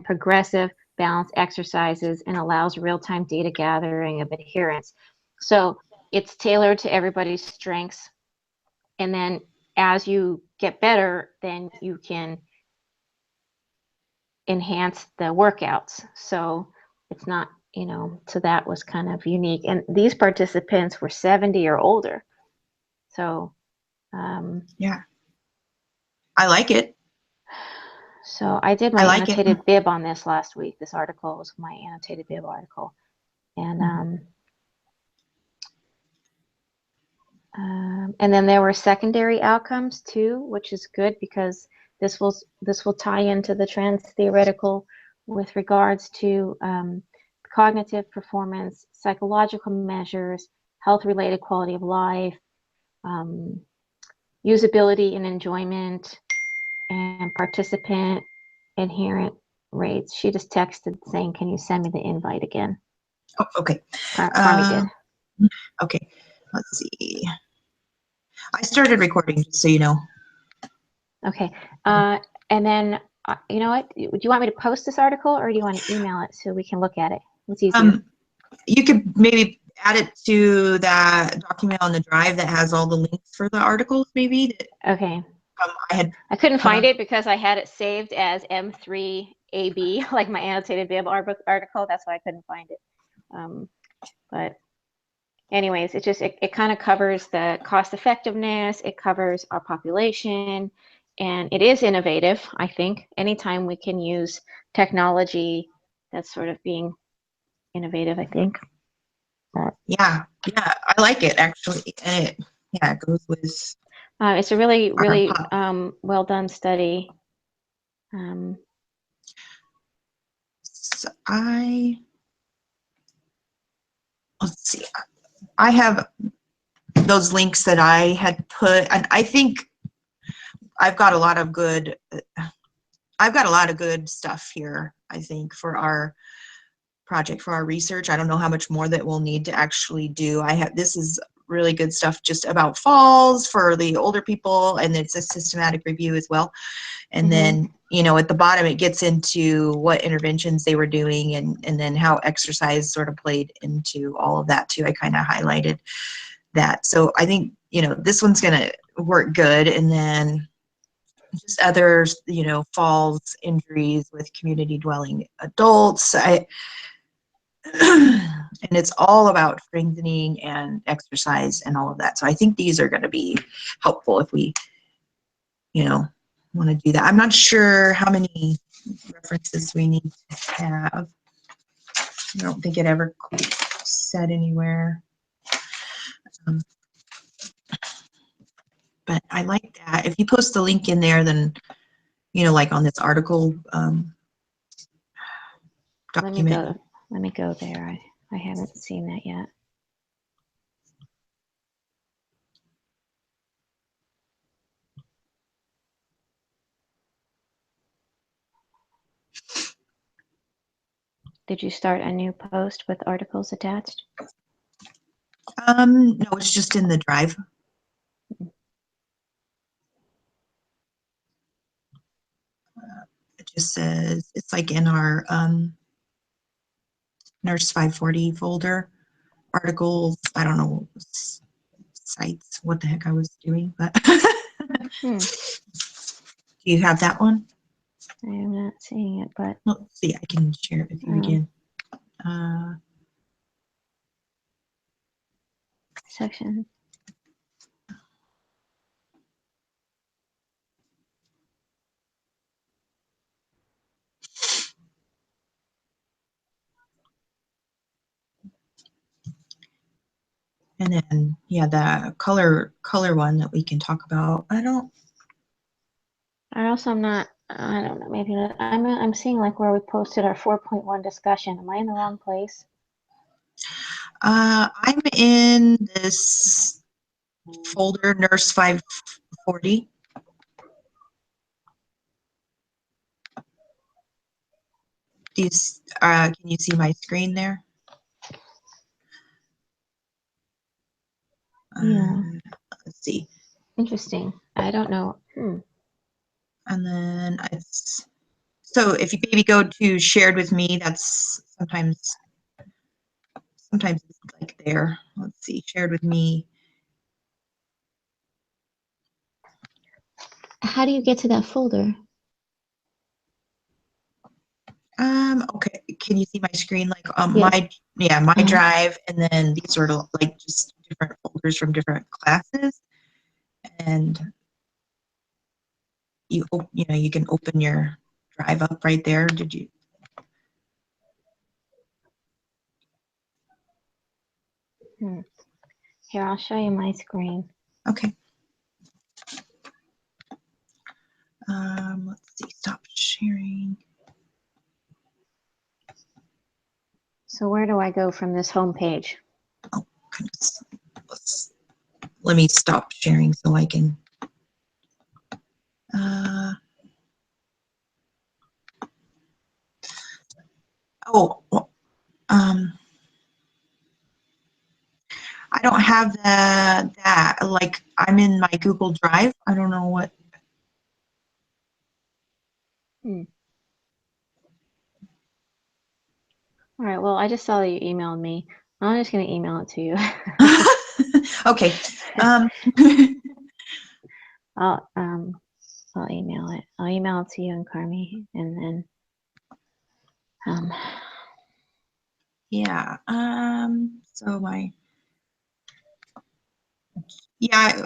progressive balanced exercises and allows real-time data gathering of adherence. So it's tailored to everybody's strengths. And then as you get better, then you can enhance the workouts. So it's not, you know, so that was kind of unique. And these participants were 70 or older. So, yeah, I like it. So I did my annotated bib on this last week. This article was my annotated bib article. And and then there were secondary outcomes too, which is good because this will tie into the trans theoretical with regards to cognitive performance, psychological measures, health-related quality of life, usability and enjoyment, and participant adherent rates. She just texted saying, "Can you send me the invite again?" Oh, okay. Carmi did. Okay, let's see. I started recording, just so you know. Okay. And then, you know what? Do you want me to post this article or do you want to email it so we can look at it? What's easier? You could maybe add it to that document on the drive that has all the links for the articles, maybe. Okay. I couldn't find it because I had it saved as M3AB, like my annotated bib article. That's why I couldn't find it. But anyways, it kind of covers the cost effectiveness. It covers our population, and it is innovative. I think anytime we can use technology, that's sort of being innovative, I think. Yeah, I like it actually. And it goes with. It's a really well done study. So let's see. I have those links that I had put, and I think I've got a lot of good stuff here, I think, for our project, for our research. I don't know how much more that we'll need to actually do. This is really good stuff just about falls for the older people, and it's a systematic review as well. And then, you know, at the bottom it gets into what interventions they were doing, and then how exercise sort of played into all of that too. I kind of highlighted that. So I think, you know, this one's gonna work good. And then just others, you know, falls, injuries with community dwelling adults. And it's all about strengthening and exercise and all of that. So I think these are going to be helpful if we, you know, want to do that. I'm not sure how many references we need to have. I don't think it ever said anywhere. But I like that. If you post the link in there, then, you know, like on this article document. Let me go there. I haven't seen that yet. Did you start a new post with articles attached? No, it's just in the drive. It just says, it's like in our Nurse 540 folder, articles, I don't know, sites, what the heck I was doing, but do you have that one? I am not seeing it, but let's see, I can share it with you again. Section. And then, yeah, the color one that we can talk about. I don't know, maybe not. I'm seeing like where we posted our 4.1 discussion. Am I in the wrong place? I'm in this folder, Nurse 540. Can you see my screen there? Yeah. Let's see. Interesting. I don't know. And then it's So if you maybe go to shared with me, that's sometimes it's like there. Let's see, shared with me. How do you get to that folder? Okay, can you see my screen? Like Yes. my Uh-huh. drive, and then these sort of like just different folders from different classes. And you can open your drive up right there. Did you? Here, I'll show you my screen. Okay. Let's see, stop sharing. So where do I go from this home page? Oh, goodness. Let me stop sharing so I can. Oh, well, I don't have that. Like, I'm in my Google Drive. I don't know what. All right, well, I just saw that you emailed me. I'm just going to email it to you. Okay. I'll I'll email it. I'll email it to you and Carmi, and then Yeah. So yeah,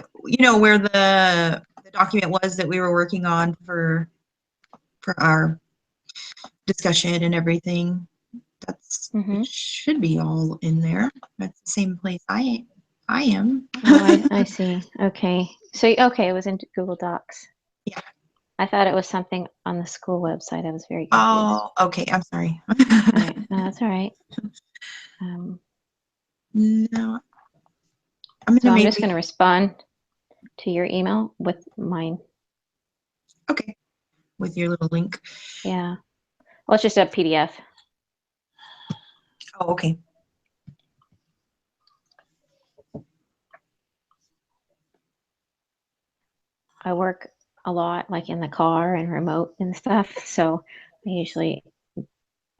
where the document was that we were working on for our discussion and everything. It should be all in there. That's the same place I am. Oh, I see. Okay. So okay, it was in Google Docs. Yeah. I thought it was something on the school website. I was very confused. Oh, okay. I'm sorry. All right. No, that's all right. No, I'm So gonna I'm just maybe. going to respond to your email with mine. Okay, with your little link. Yeah. Well, it's just a PDF. Oh, okay. I work a lot, like in the car and remote and stuff. So I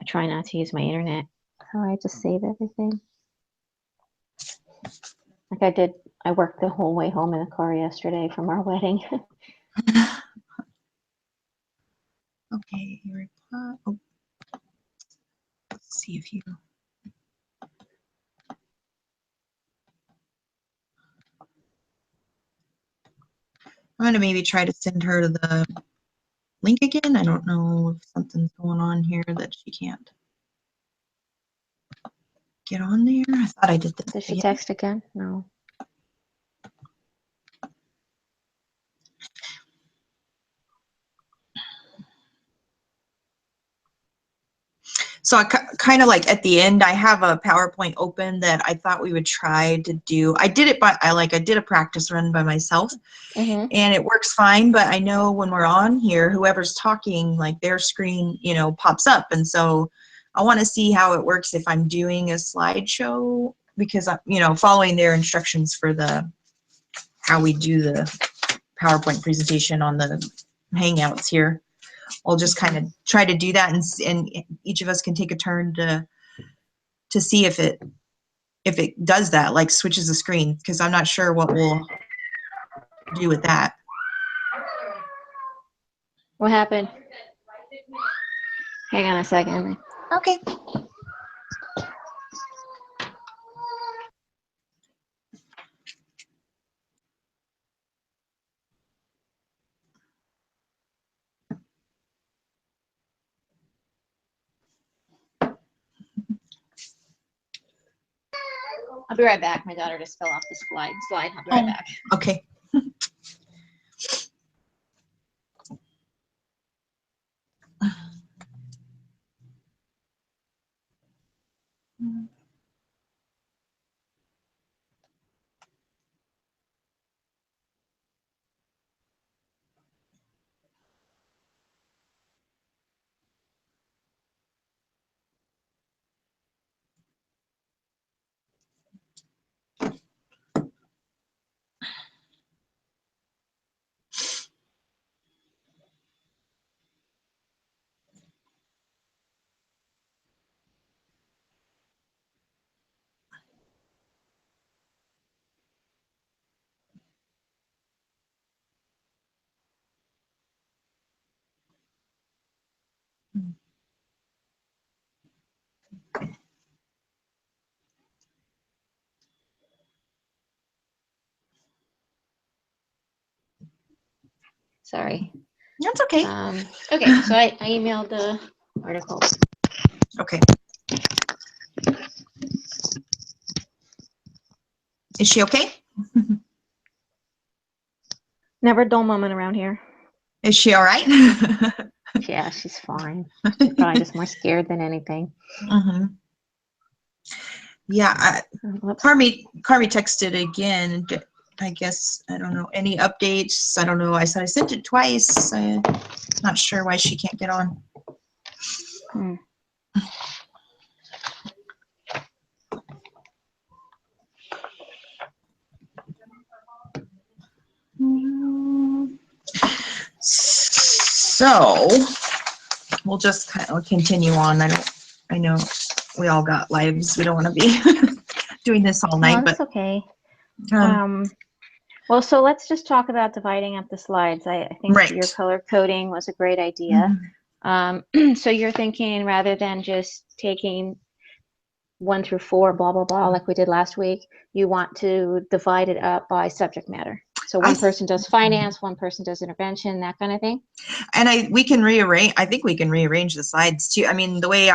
try not to use my internet. So I just save everything. Like I worked the whole way home in the car yesterday from our wedding. Okay, reply. Oh, let's see if you. I'm gonna maybe try to send her the link again. I don't know if something's going on here that she can't get on there. I thought I did this. Does she Again. text again? No. So I kind of like at the end, I have a PowerPoint open that I thought we would try to do. I did it, but I did a practice run by myself, and it works fine. But I know when we're on here, whoever's talking, like their screen, pops up, and so I want to see how it works if I'm doing a slideshow, because I'm, following their instructions for how we do the PowerPoint presentation on the Hangouts here. I'll just kind of try to do that, and each of us can take a turn to see if it does that, like switches the screen, because I'm not sure what we'll do with that. What happened? Hang on a second. Okay. I'll be right back. My daughter just fell off the slide. I'll be right back. Okay. Sorry. That's okay. Okay, so I emailed the article. Okay. Is she okay? Never a dull moment around here. Is she all right? Yeah, she's fine. She's probably just more scared than anything. Mm-hmm. Yeah, Whoops. Carmi texted again. I guess, I don't know, any updates? I don't know. I said I sent it twice. I'm not sure why she can't get on. Hmm. So we'll just kind of continue on. I know we all got lives. We don't want to be doing this all night, No, but that's okay. Well, so let's just talk about dividing up the slides. I think Right. your color coding was a great idea. So you're thinking rather than just taking 1 through 4, blah, blah, blah, like we did last week, you want to divide it up by subject matter. So one person does finance, one person does intervention, that kind of thing. And we can rearrange. I think we can rearrange the slides too. I mean, the way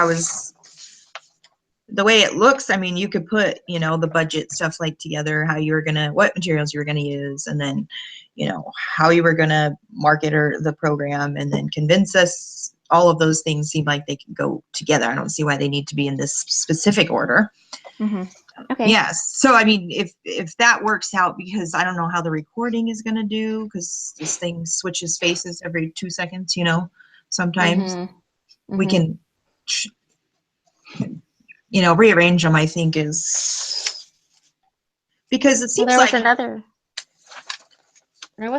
it looks, I mean, you could put, you know, the budget stuff like together, how you were gonna, what materials you were gonna use, and then, you know, how you were gonna market or the program, and then convince us. All of those things seem like they can go together. I don't see why they need to be in this specific order. Mm-hmm. Okay. Yes. So I mean, if that works out, because I don't know how the recording is gonna do, because this thing switches faces every 2 seconds. You know, sometimes we can, you know, rearrange them. I think is because it seems there was like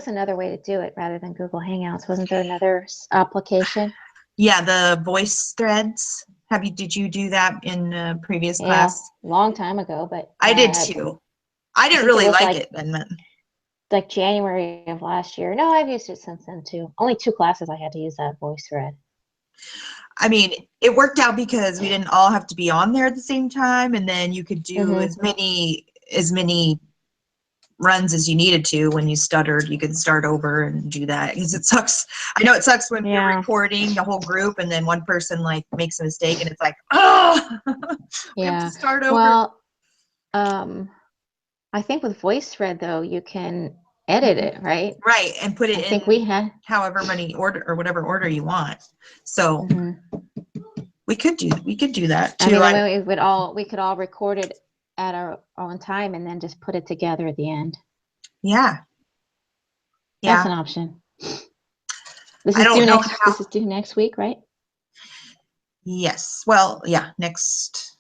another way to do it rather than Google Hangouts. Wasn't there another application? Yeah, the voice threads. Did you do that in a previous class? Long time ago, but I did too. I didn't really like it then. Like January of last year. No, I've used it since then too. Only 2 classes I had to use that voice thread. I mean, it worked out because we didn't all have to be on there at the same time, and then you could do as many runs as you needed to. When you stuttered, you could start over and do that, because it sucks. I know it sucks when you're recording the whole group and then one person like makes a mistake and it's like, oh, we have to start over. Well, I think with VoiceThread though, you can edit it, right? Right, and put it I think we had however many order or whatever order you want. So we could do that too. I mean, we could all record it at our own time and then just put it together at the end. Yeah. That's an option. This is due next week, right? Yes. Well, yeah, next.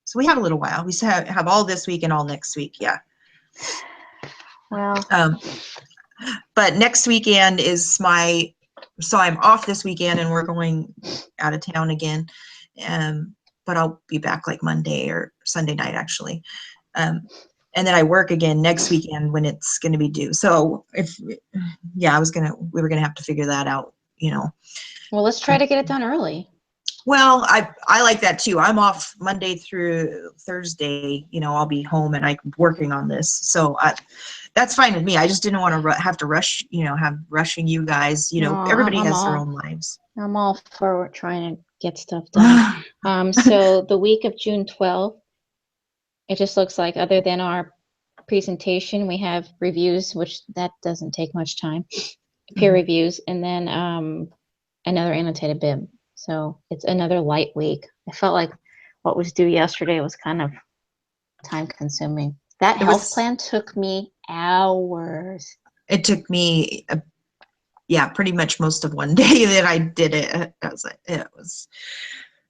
So we have a little while. We have all this week and all next week. Yeah. Well. But next weekend is so I'm off this weekend and we're going out of town again. But I'll be back like Monday or Sunday night actually. And then I work again next weekend when it's going to be due. So we were going to have to figure that out, you know. Well, let's try to get it done early. Well, I like that too. I'm off Monday through Thursday. You know, I'll be home and I'm working on this. So that's fine with me. I just didn't want to have to rush, you know, rushing you guys. You know, everybody has their own lives. I'm all for trying to get stuff done. So the week of June 12th, it just looks like other than our presentation, we have reviews, which that doesn't take much time, peer reviews, and then another annotated bib. So it's another light week. I felt like what was due yesterday was kind of time consuming. That health plan took me hours. It took me, pretty much most of one day that I did it.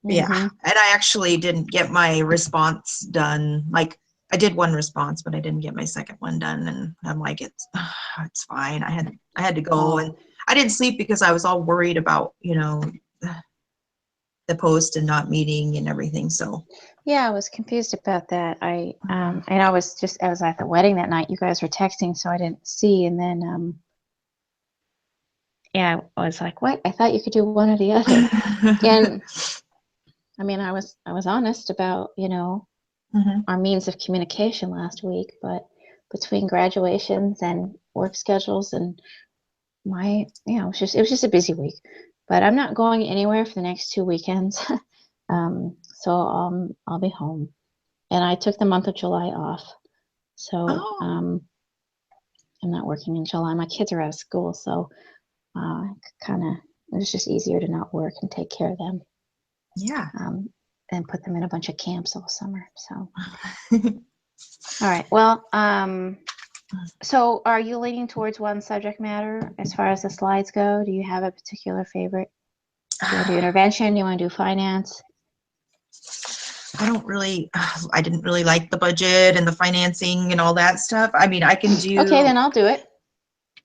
Yeah. And I actually didn't get my response done. Like I did one response, but I didn't get my second one done. And I'm like, it's fine. I had to go, and I didn't sleep because I was all worried about, you know, the post and not meeting and everything. So yeah, I was confused about that. And I was at the wedding that night. You guys were texting, so I didn't see. And then I was like, what? I thought you could do one or the other. And I mean, I was honest about, you know, our means of communication last week, but between graduations and work schedules and it was just a busy week, but I'm not going anywhere for the next 2 weekends. So I'll be home, and I took the month of July off. So Oh, I'm not working in July. My kids are out of school, so kind of it was just easier to not work and take care of them, yeah. and put them in a bunch of camps all summer. So all right, well, so are you leaning towards one subject matter as far as the slides go? Do you have a particular favorite? Do you want to do intervention? Do you want to do finance? I didn't really like the budget and the financing and all that stuff. I mean, I can Okay, do then I'll do it.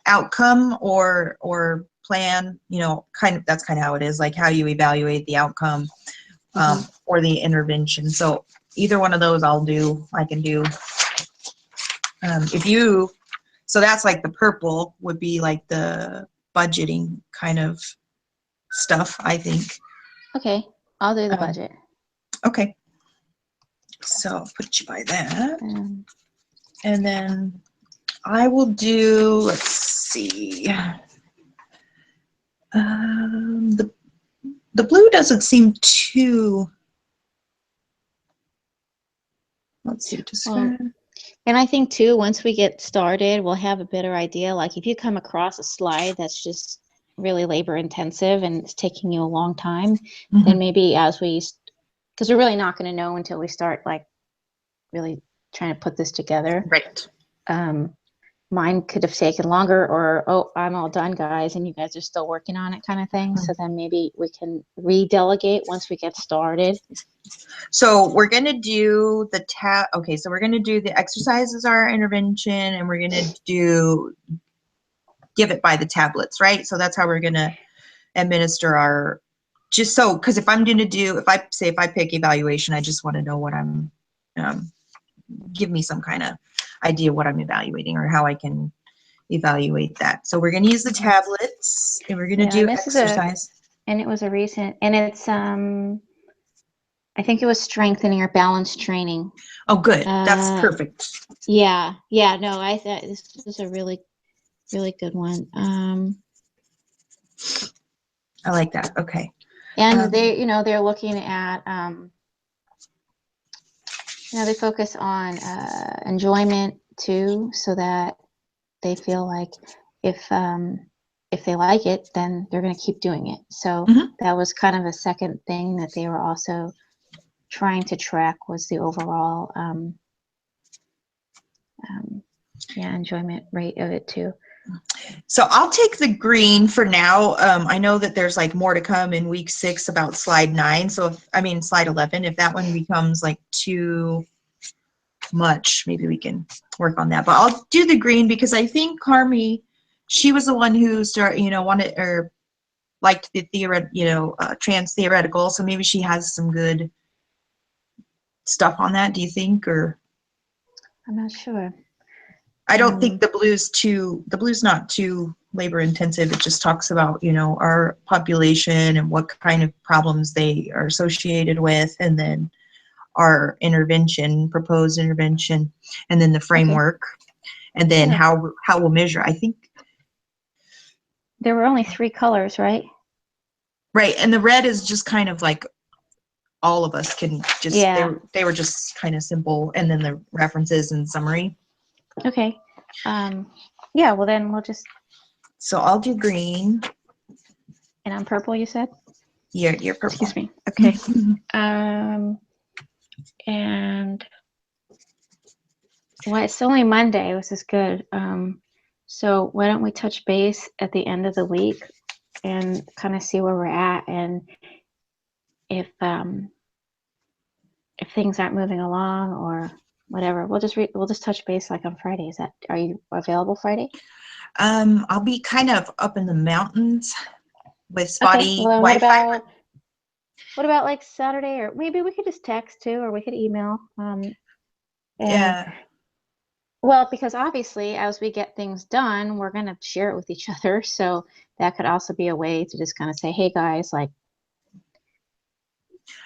outcome or plan, that's kind of how it is, like how you evaluate the outcome, or the intervention. So either one of those I can do. So that's like the purple would be like the budgeting kind of stuff, I think. Okay, I'll do the budget. Okay. So I'll put you by that. And then I will do, let's see. The blue doesn't seem too, let's see, And I think too, once we get started, we'll have a better idea. Like if you come across a slide that's just really labor intensive and it's taking you a long time, then maybe because we're really not going to know until we start like really trying to put this together. Right. Mine could have taken longer, or, oh, I'm all done, guys, and you guys are still working on it kind of thing. So then maybe we can redelegate once we get started. So we're going to do okay, so we're going to do the exercises, our intervention, and we're going to give it by the tablets, right? So that's how we're going to administer because if I pick evaluation, I just want to know what I'm, give me some kind of idea what I'm evaluating or how I can evaluate that. So we're going to use the tablets and we're going to do exercise. And it was a recent, and it's, I think it was strengthening or balance training. Oh, good. That's perfect. Yeah. No, I thought this was a really, really good one. I like that. Okay. And they're looking at, they focus on enjoyment too, so that they feel like if they like it, then they're going to keep doing it. So that was kind of a second thing that they were also trying to track, was the overall enjoyment rate of it too. So I'll take the green for now. I know that there's like more to come in week 6 about slide 9. So slide 11, if that one becomes like too much, maybe we can work on that. But I'll do the green because I think Carmi, she was the one who wanted or liked the trans theoretical. So maybe she has some good stuff on that. Do you think? Or I'm not sure. I don't think the blue's not too labor intensive. It just talks about, our population and what kind of problems they are associated with, and then our proposed intervention, and then the framework, and then how we'll measure. I think there were only 3 colors, right? Right, and the red is just kind of like all of us can just, they were just kind of simple, and then the references and summary. Okay. Yeah, well then we'll just. So I'll do green. And I'm purple, you said? You're purple. Excuse me. Okay. And well, it's only Monday, which is good. So why don't we touch base at the end of the week and kind of see where we're at, and if things aren't moving along or whatever, we'll just touch base like on Friday. Are you available Friday? I'll be kind of up in the mountains with spotty Wi-Fi. What about like Saturday, or maybe we could just text too, or we could email. Yeah. Well, because obviously as we get things done, we're going to share it with each other. So that could also be a way to just kind of say, hey guys, like,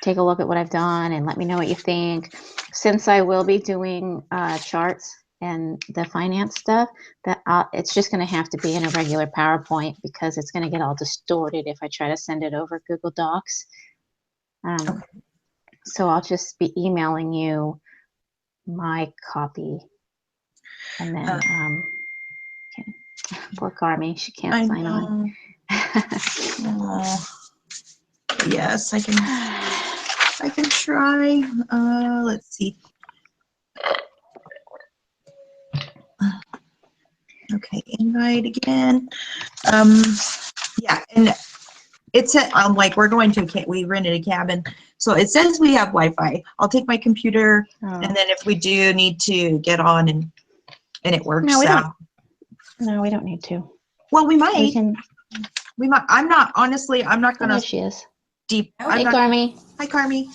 take a look at what I've done and let me know what you think. Since I will be doing charts and the finance stuff, that it's just going to have to be in a regular PowerPoint because it's going to get all distorted if I try to send it over Google Docs. So I'll just be emailing you my copy, and then okay. Poor Carmi, she can't sign on. Yes, I can try. Let's see. Okay, invite again. Yeah, and it said like we're going to we rented a cabin, so it says we have Wi-Fi. I'll take my computer, and then if we do need to get on and it works. No, we don't. No, we don't need to. Well, we might. We might. I'm not honestly. I'm not gonna. There she is. Deep. Hey, Carmi. Hi, Carmi.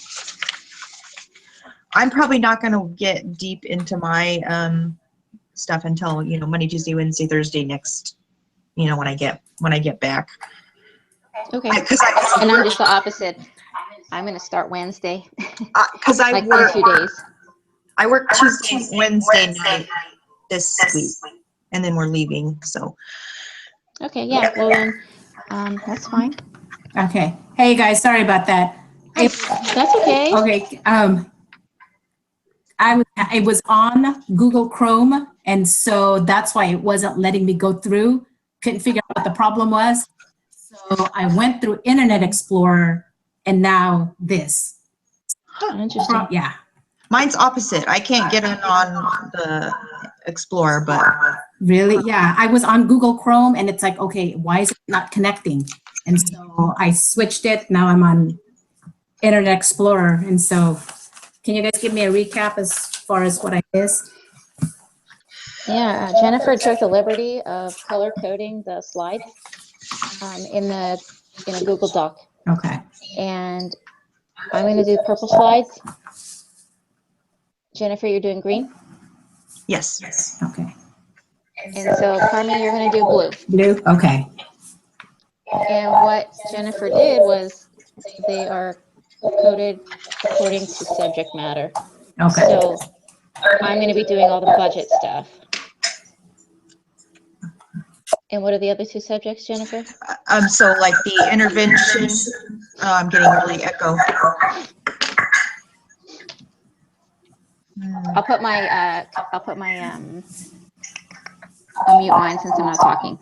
I'm probably not gonna get deep into my stuff until Monday, Tuesday, Wednesday, Thursday next. When I get back. Okay. And I'm just the opposite. I'm gonna start Wednesday. Because I like work in 2 days. I work Tuesday, Wednesday night this week, and then we're leaving. So. Okay. Yeah. Well then, that's fine. Okay. Hey guys, sorry about that. That's okay. Okay. I was on Google Chrome, and so that's why it wasn't letting me go through. Couldn't figure out what the problem was. So I went through Internet Explorer, and now this. Interesting. Yeah. Mine's opposite. I can't get in on the Explorer, but. Really? Yeah. I was on Google Chrome, and it's like, okay, why is it not connecting? And so I switched it. Now I'm on Internet Explorer. And so can you guys give me a recap as far as what I missed? Yeah, Jennifer took the liberty of color coding the slides in a Google Doc. Okay. And I'm going to do purple slides. Jennifer, you're doing green? Yes. Okay. And so, Carmi, you're going to do blue. Blue? Okay. And what Jennifer did was they are coded according to subject matter. Okay. So I'm going to be doing all the budget stuff. And what are the other two subjects, Jennifer? So like the intervention, I'm getting really echo. I'll put my I'll mute mine since I'm not talking.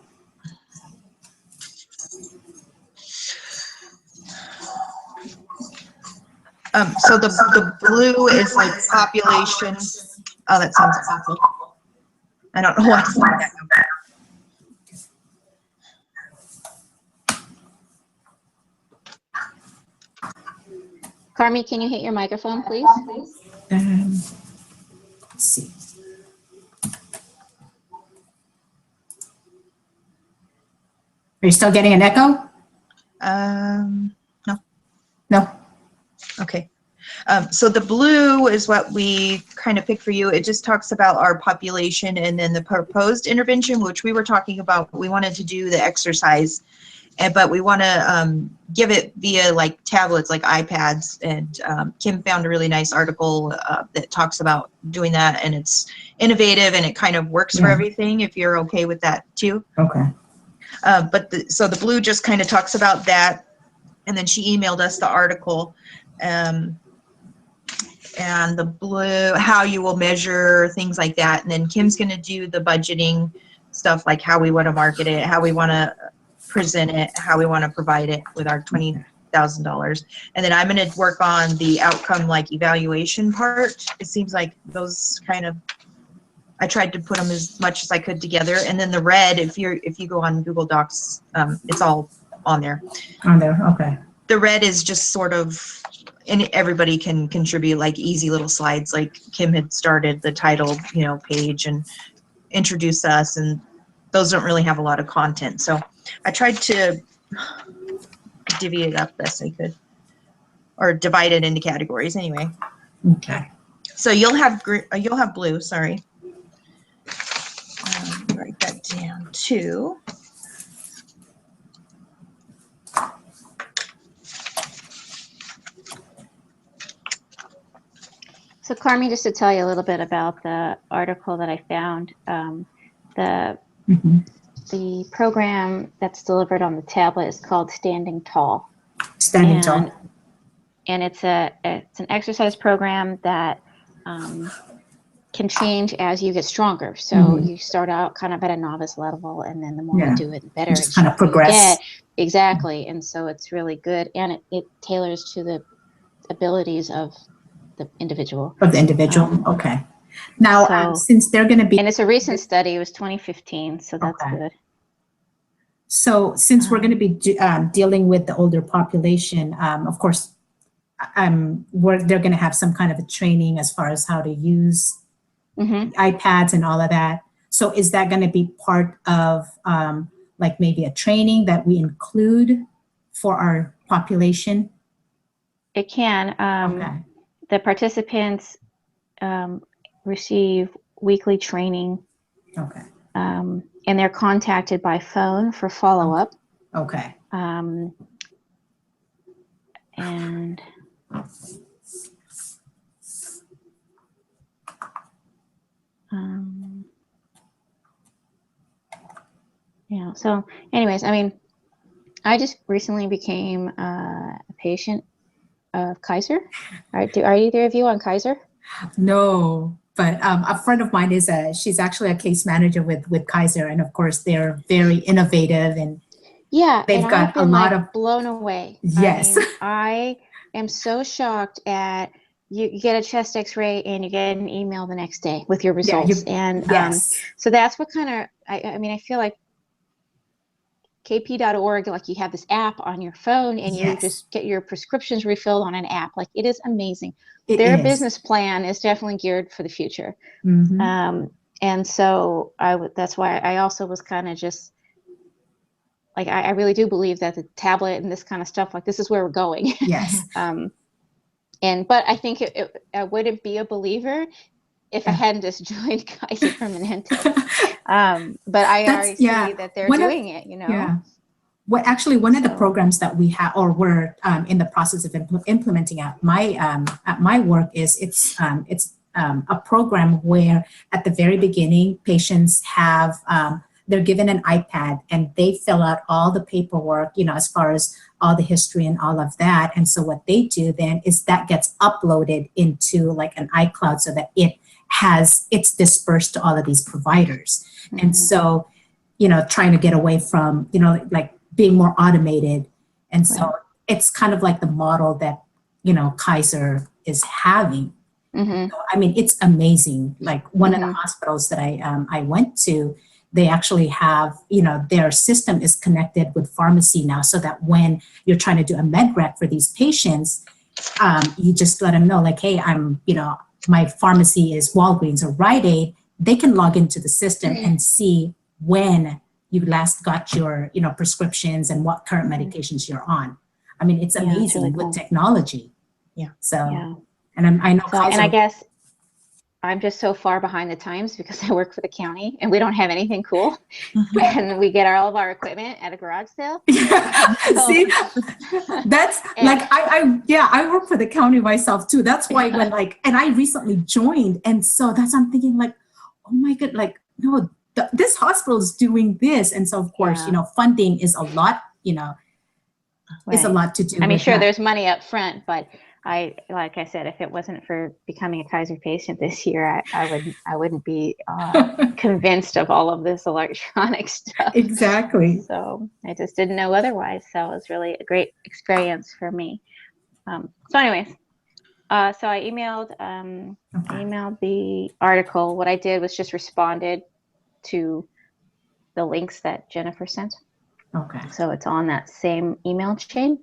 So the blue is like population. Oh, that sounds awful. I don't know why it's like that. Carmi, can you hit your microphone, please? Let's see. Are you still getting an echo? No. No. Okay. So the blue is what we kind of picked for you. It just talks about our population and then the proposed intervention, which we were talking about. We wanted to do the exercise, but we want to give it via like tablets, like iPads. And Kim found a really nice article that talks about doing that, and it's innovative and it kind of works for everything if you're okay with that too. Okay. So the blue just kind of talks about that, and then she emailed us the article. And the blue, how you will measure things like that. And then Kim's going to do the budgeting stuff, like how we want to market it, how we want to present it, how we want to provide it with our $20,000. And then I'm going to work on the outcome, like evaluation part. It seems like those kind of, I tried to put them as much as I could together. And then the red, if you go on Google Docs, it's all on there. On there. Okay. The red is just sort of, and everybody can contribute, like easy little slides, like Kim had started the title, page and introduce us, and those don't really have a lot of content. So I tried to divvy it up best I could, or divide it into categories anyway. Okay. So you'll have blue, sorry. Write that down too. So Carmi, just to tell you a little bit about the article that I found, the Mhm. the program that's delivered on the tablet is called Standing Tall, Standing and tall. and it's an exercise program that can change as you get stronger. So Mhm. you start out kind of at a novice level, and then the more Yeah. you do it, the better Just and kind of stronger you progress. get. Exactly, and so it's really good, and it tailors to the abilities of the individual. Of the individual. Okay. Now, So, since they're going to be and it's a recent study. It was 2015, so that's okay. good. So since we're going to be dealing with the older population, of course, they're going to have some kind of a training as far as how to use Hmm. iPads and all of that. So is that going to be part of like maybe a training that we include for our population? It can. Okay. The participants receive weekly training, Okay. and they're contacted by phone for follow-up. Okay. And yeah, so anyways, I mean, I just recently became a patient of Kaiser. Are either of you on Kaiser? No, but a friend of mine she's actually a case manager with Kaiser, and of course they're very innovative and Yeah, they've and I've got a been lot like of blown away. yes. I mean, I am so shocked at you get a chest X-ray and you get an email the next day with your Yeah, results, and yes. so that's what kind of I mean, I feel like kp.org, like you have this app on your phone and you Yes. just get your prescriptions refilled on an app. Like it is amazing. It Their is. business plan is definitely geared for the future. Mhm. And so that's why I also was kind of just like, I really do believe that the tablet and this kind of stuff, like this is where we're going. Yes. But I think I wouldn't be a believer if I Yeah. hadn't just joined Kaiser Permanente. But I That's already see that they're doing it, Yeah. Well, actually, one of the programs that we have, or we're in the process of implementing at my work, is it's a program where at the very beginning, patients have they're given an iPad and they fill out all the paperwork, as far as all the history and all of that. And so what they do then is that gets uploaded into like an iCloud so that it's dispersed to all of these providers. Mm-hmm. And so, trying to get away from, like being more automated. And so Right. it's kind of like the model that, Kaiser is having. Mm-hmm. So, I mean, it's amazing. Like one of the Mm-hmm. hospitals that I went to, they actually have, their system is connected with pharmacy now so that when you're trying to do a med rec for these patients, you just let them know like, hey, my pharmacy is Walgreens or Rite Aid. They can log into the system and see when you last got your, prescriptions and what current medications you're on. I mean, it's amazing it's really cool. with technology. Yeah. So, Yeah. and I know So, Kaiser. and I guess I'm just so far behind the times because I work for the county and we don't have anything cool. And we get all of our equipment at a garage sale. See, that's like I work for the county myself too. That's why and I recently joined, and so that's I'm thinking like, oh my god, like no, this hospital is doing this, and so of course funding is a lot, is a lot to do. I mean, with sure, that. there's money up front, but like I said, if it wasn't for becoming a Kaiser patient this year, I wouldn't be convinced of all of this electronic stuff. Exactly. So I just didn't know otherwise. So it was really a great experience for me. So anyways, so I emailed the article. What I did was just responded to the links that Jennifer sent. Okay. So it's on that same email chain.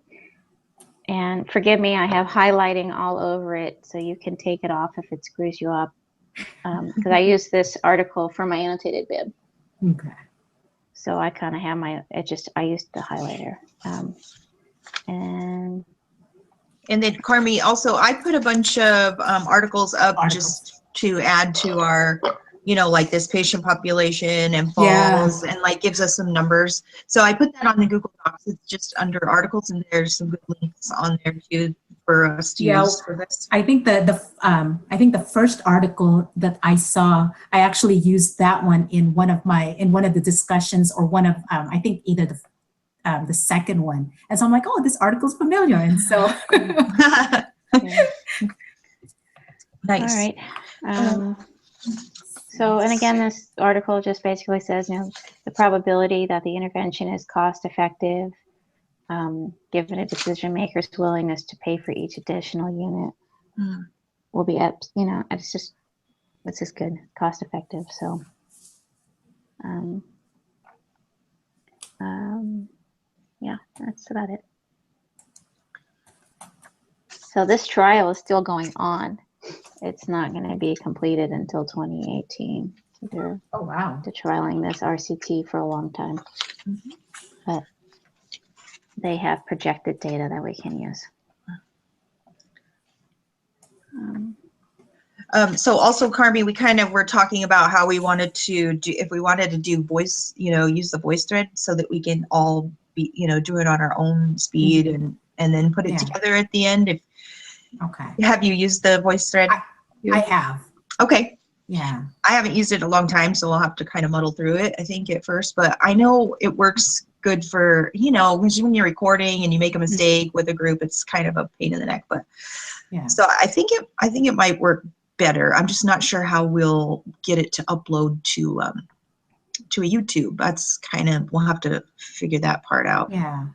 And forgive me, I have highlighting all over it, so you can take it off if it screws you up. Because I use this article for my annotated bib. Okay. So I kind of have I used the highlighter. And then Carmi, also, I put a bunch of articles up just to add to our, like this patient population and falls and like gives us some numbers. So I put that on the Google Docs. It's just under articles and there's some good links on there too for us to Yeah. use for this? I think the first article that I saw, I actually used that one in one of the discussions, or one of I think either the second one. And so I'm like, oh, this article's familiar. And so Yeah. Nice. All right. So, and again, this article just basically says, the probability that the intervention is cost effective, given a decision maker's willingness to pay for each additional unit, Mm. will be at, it's just good, cost effective. So, yeah, that's about it. So this trial is still going on. It's not going to be completed until 2018. So they're wow. trialing this RCT for a long time. Mhm. But they have projected data that we can use. So also, Carmi, we kind of were talking about how we wanted to do, if we wanted to do voice, use the VoiceThread so that we can all be, do it on our own speed and then put it Yeah. together at the end. Okay. Have you used the VoiceThread? I have. Okay. Yeah. I haven't used it in a long time, so we'll have to kind of muddle through it, I think, at first. But I know it works good for, when you're recording and you make a mistake with a group, it's kind of a pain in the neck. But Yeah. so I think it might work better. I'm just not sure how we'll get it to upload to a YouTube. That's we'll have to figure that part out. Yeah.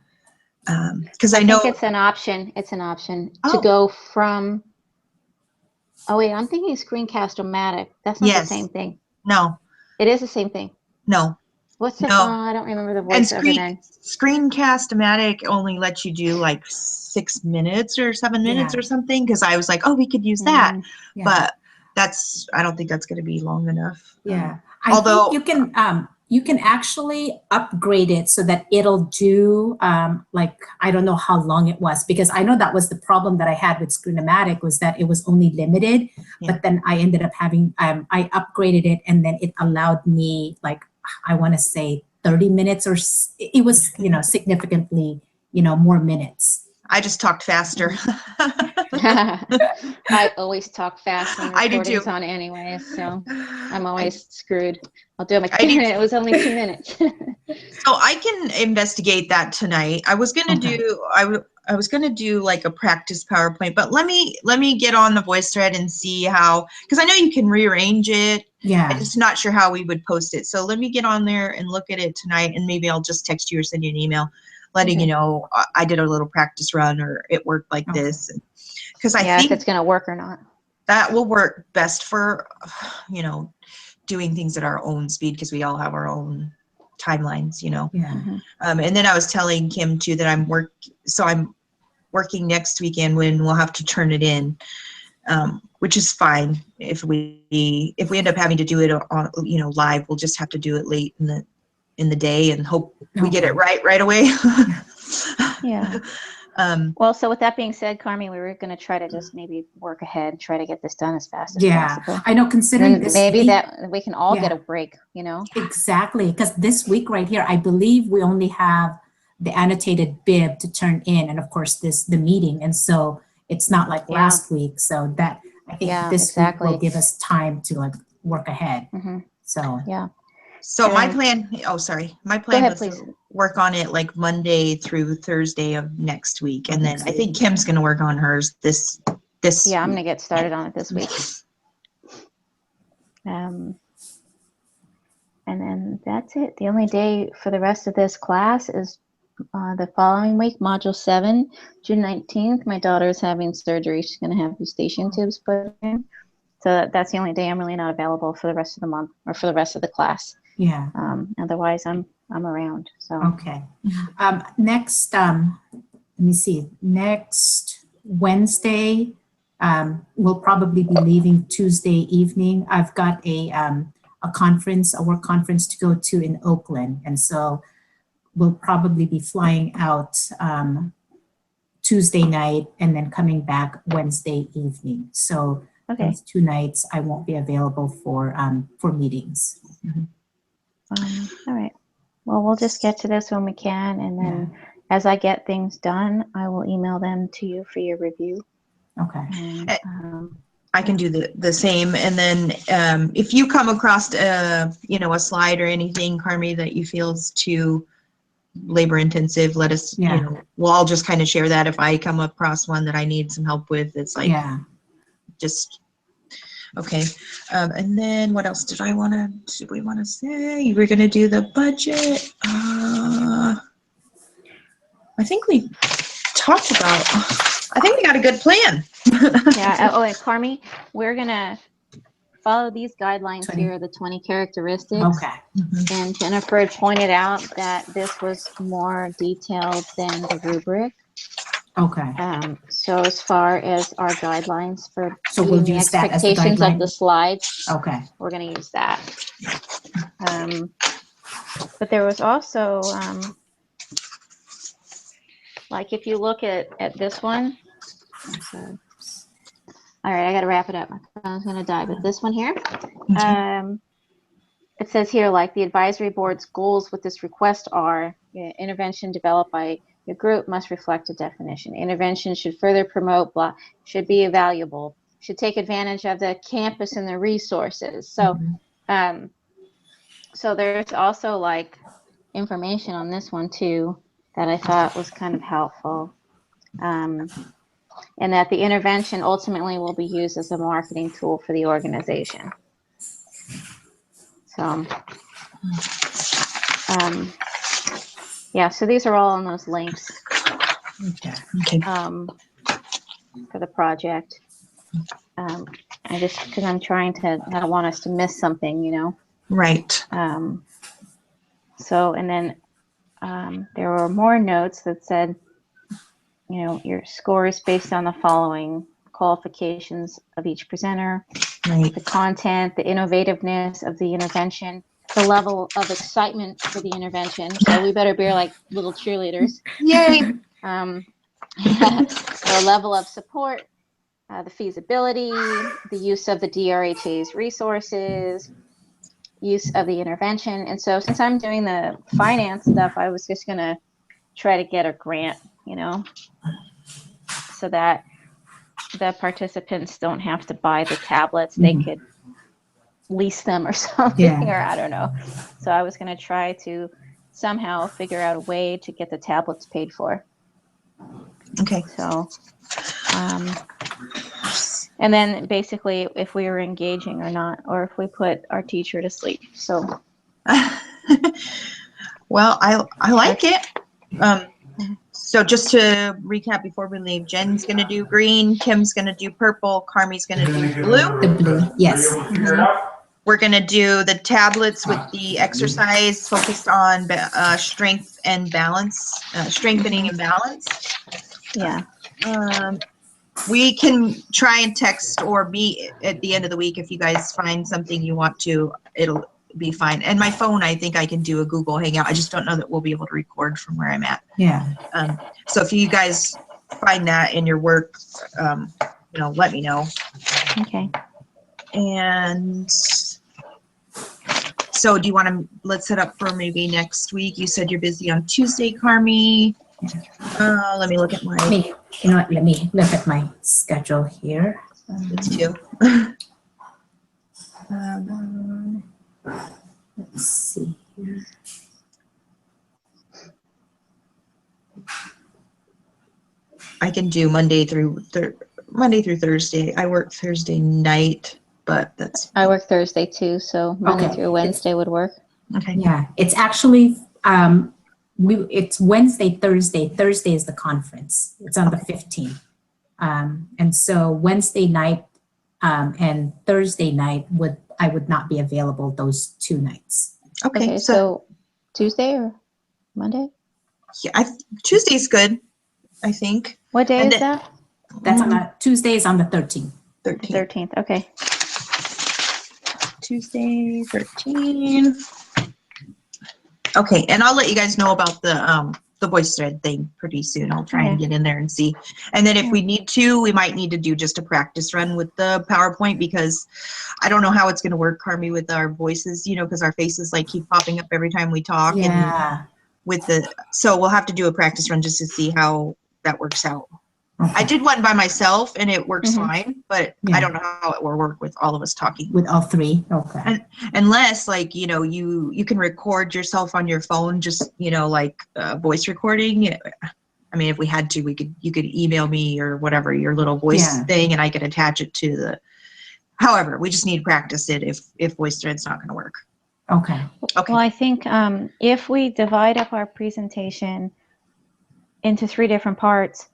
Because I know think it's an option. It's an option Oh. to go from. Oh wait, I'm thinking Screencast-O-Matic. That's not Yes. the same thing. No. It is the same thing. No. What's the? No. I don't remember the And voice other than. Screencast-O-Matic only lets you do like 6 minutes or 7 minutes Yeah. or something. Because I was like, oh, we could use that, Yeah. but I don't think that's going to be long enough. Yeah. Although I think you can actually upgrade it so that it'll do I don't know how long it was, because I know that was the problem that I had with Screen-O-Matic, was that it was only limited. Yeah. But then I ended up having I upgraded it, and then it allowed me, like, I want to say 30 minutes, or it was significantly more minutes. I just talked faster. I always talk fast when I do recording's too. on anyway, so I'm always screwed. I'll do it. I do It was only 2 minutes. So I can investigate that tonight. I was gonna Okay. do I was gonna do like a practice PowerPoint, but let me get on the VoiceThread and see how, because I know you can rearrange it. Yeah. I'm just not sure how we would post it. So let me get on there and look at it tonight, and maybe I'll just text you or send you an email letting Okay. you know I did a little practice run, or it worked like Okay. this. Because I Yeah, if think it's gonna work or not. that will work best for doing things at our own speed, because we all have our own timelines. Yeah. Mhm. And then I was telling Kim too that I'm working next weekend when we'll have to turn it in, which is fine. If we end up having to do it on live, we'll just have to do it late in the day and hope we get it right away. Yeah. Well, so with that being said, Carmi, we were going to try to just maybe work ahead and try to get this done as fast as possible. I know, considering And this maybe week, that we can all get Yeah. a break, exactly, because this week right here, I believe we only have the annotated bib to turn in, and of course the meeting, and so it's not like Yeah. last week. So that, I think Yeah, this week will exactly. give us time to work ahead. Hmm. So Yeah. So my And- plan, my Go plan ahead, was please. to work on it like Monday through Thursday of next week. And then Next I think Kim's going to work on hers this Yeah, I'm week. going to get started on it this week. And then that's it. The only day for the rest of this class is the following week, Module 7, June 19th. My daughter is having surgery. She's going to have eustachian tubes put in. So that's the only day I'm really not available for the rest of the month or for the rest of the class. yeah. Otherwise, I'm around. So Okay. Next, let me see. Next Wednesday, we'll probably be leaving Tuesday evening. I've got a conference, a work conference to go to in Oakland, and so we'll probably be flying out Tuesday night and then coming back Wednesday evening. So okay. those 2 nights I won't be available for meetings. All right. Well, we'll just get to this when we can, and then as I get things done, I will email them to you for your review. Okay. And, I can do the same. And then if you come across a slide or anything, Carmi, that you feel is too labor intensive, let us, Yeah. we'll all just kind of share that. If I come across one that I need some help with, it's like, Yeah. just, okay. And then what else did we want to say? We're going to do the budget. I think we talked about, I think we got a good plan. yeah. Oh, and Carmi, we're gonna follow these guidelines 20. here, the 20 characteristics. Okay. And Jennifer had pointed out that this was more detailed than the rubric. Okay. So as far as our guidelines for So we'll meeting the use that as the expectations of guideline? the slides, Okay. we're going to use that. But there was also, like if you look at this one, sorry. All right, I got to wrap it up. My phone's going to die. But this one here, it says here, like the advisory board's goals with this request are intervention developed by your group must reflect a definition. Intervention should further promote, should be valuable, should take advantage of the campus and the resources. So, so there's also like information on this one too that I thought was kind of helpful. And that the intervention ultimately will be used as a marketing tool for the organization. So, yeah, so these are all on those links Okay. for the project. I just, because I'm trying to, I don't want us to miss something, Right. So, and then there were more notes that said, your score is based on the following qualifications of each presenter, Right. the content, the innovativeness of the intervention, the level of excitement for the intervention. So we better be like little cheerleaders. Yay. The level of support, the feasibility, the use of the DRHA's resources, use of the intervention. And so since I'm doing the finance stuff, I was just going to try to get a grant, so that the participants don't have to buy the tablets. They could lease them or something, or I don't know. So I was going to try to somehow figure out a way to get the tablets paid for. Okay. So, and then basically if we were engaging or not, or if we put our teacher to sleep. So, well, I like it. So just to recap before we leave, Jen's going to do green, Kim's going to do purple, Carmi's going to do blue. The blue, yes. We're going to do the tablets with the exercise focused on strength and balance, strengthening and balance. yeah. We can try and text or be at the end of the week if you guys find something you want to, it'll be fine. And my phone, I think I can do a Google Hangout. I just don't know that we'll be able to record from where I'm at. Yeah. So if you guys find that in your work, let me know. Okay. And so do you want to, let's set up for maybe next week. You said you're busy on Tuesday, Carmi. Let me look at my. Let me look at my schedule here. It's two. Let's see here. I can do Monday through Thursday. I work Thursday night, but that's. I work Thursday too, so Monday Okay. through Wednesday would work. Okay. Yeah, it's actually it's Wednesday, Thursday. Thursday is the conference. It's on the 15th. And so Wednesday night and Thursday night I would not be available those 2 nights. Okay. Okay, so Tuesday or Monday? Yeah, Tuesday's good, I think. What day And is then- that? That's on the Tuesday is on the 13th. 13. 13th. Okay. Tuesday, 13. Okay, and I'll let you guys know about the voice thread thing pretty soon. I'll try and Okay. get in there and see. And then if we need to, we might need to do just a practice run with the PowerPoint because I don't know how it's going to work, Carmi, with our voices, because our faces like keep popping up every time we talk. Yeah. with the, so we'll have to do a practice run just to see how that works out. I Okay. did one by myself and it works Mhm. fine, but Yeah. I don't know how it will work with all of us talking. With all three? Okay. Unless like, you know, you can record yourself on your phone, just, you know, like voice recording. I mean, if we had to, you could email me or whatever, your little voice Yeah. thing, and I could attach it to the, however, we just need to practice it if VoiceThread's not gonna work. Okay. Okay. Well, I think if we divide up our presentation into 3 different parts,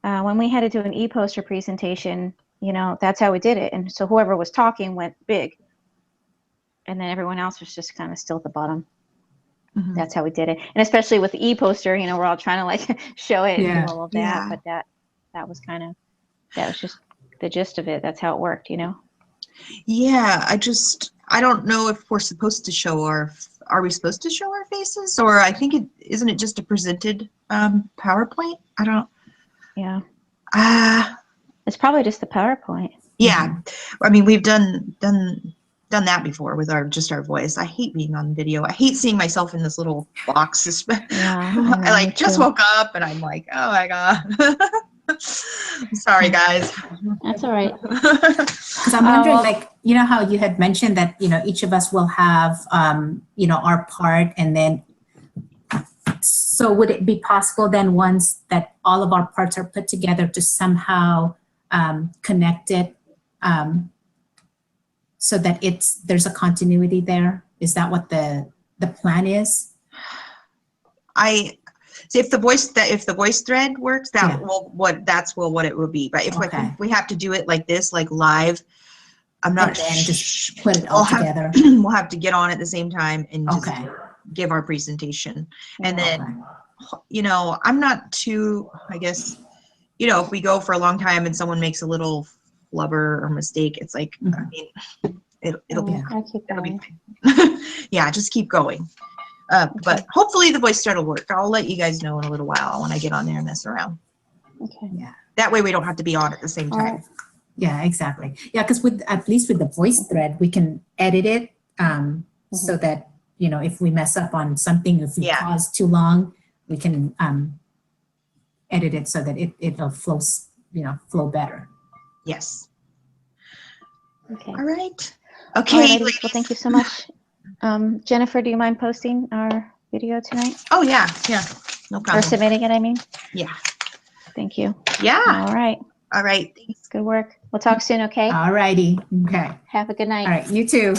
when we had to do an e-poster presentation, you know, that's how we did it. And so whoever was talking went big. And then everyone else was just kind of still at the bottom. Mhm. That's how we did it. And especially with the e-poster, you know, we're all trying to like show it and Yeah. do all of that. Yeah. But that was kind of, that was just the gist of it. That's how it worked, you know? Yeah, I don't know if we're supposed to show are we supposed to show our faces? Or I think isn't it just a presented PowerPoint? I don't, Yeah. ah, It's probably just the PowerPoint. yeah. I mean, we've done that before with our voice. I hate being on video. I hate seeing myself in this little box. Yeah, I I know, me like just too. woke up and I'm like, oh my God. Sorry, guys. That's all right. Because I'm wondering, well- like, you know how you had mentioned that, you know, each of us will have, you know, our part, and then, so would it be possible then once that all of our parts are put together to somehow connect it so that there's a continuity there? Is that what the plan is? So if the voice thread works, Yeah. what it will be. But if Okay. we have to do it like this, like live, I'm not And then just sh- put it all we'll have- together? we'll have to get on at the same time and just Okay. give our presentation. And Yeah. then, you know, I'm not too, I guess, you know, if we go for a long time and someone makes a little flubber or mistake, it's like, I Mhm. mean, it'll be, Yeah. I'll keep it'll be going. fine. Yeah, just keep going. But hopefully the voice thread will work. I'll let you guys know in a little while when I get on there and mess around. Okay. That way we don't have to be on at the same All time. right. Yeah, exactly. Yeah, because at least with the voice thread, we can edit it so that, you know, if we mess up on something, if we Yeah. pause too long, we can edit it so that it'll flow better. Yes. Okay. All right. All Okay. right, ladies. Well, thank you so much. Jennifer, do you mind posting our video tonight? Oh yeah. Yeah. No Or problem. submitting it, I mean? Yeah. Thank you. Yeah. All right. All right. Thanks. Good work. We'll talk soon, okay? All righty. Okay. Have a good night. All right. You too.